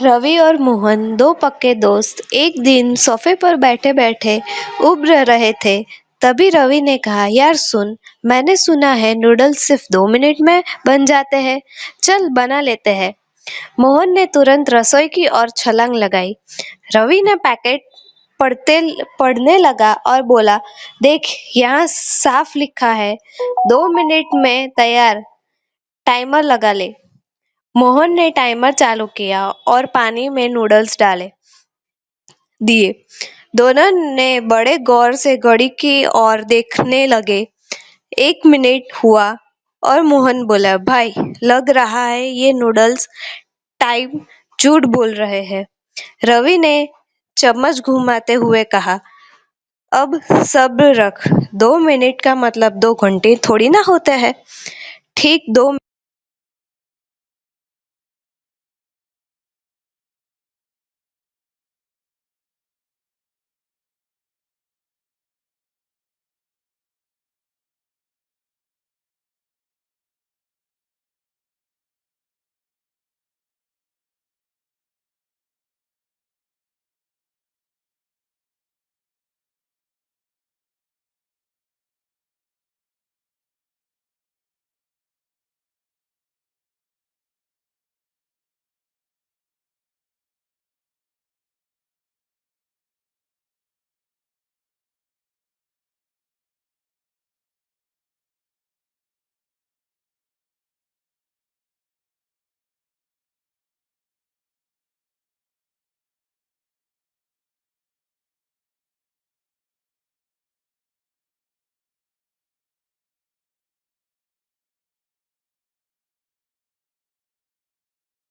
रवि और मोहन दो पक्के दोस्त एक दिन सोफे पर बैठे बैठे उब रहे थे। तभी रवि ने कहा, यार सुन, मैंने सुना है नूडल्स सिर्फ 2 मिनट में बन जाते हैं। चल बना लेते हैं। मोहन ने तुरंत रसोई की ओर छलांग लगाई। रवि ने पैकेट पढ़ते पढ़ने लगा और बोला, देख यहाँ साफ लिखा है 2 मिनट में तैयार, टाइमर लगा ले। मोहन ने टाइमर चालू किया और पानी में नूडल्स डाले दिए। दोनों ने बड़े गौर से घड़ी की ओर देखने लगे। 1 मिनट हुआ और मोहन बोला, भाई लग रहा है ये नूडल्स टाइम झूठ बोल रहे हैं। रवि ने चम्मच घुमाते हुए कहा, अब सब्र रख, 2 मिनट का मतलब 2 घंटे थोड़ी ना होते हैं। ठीक 2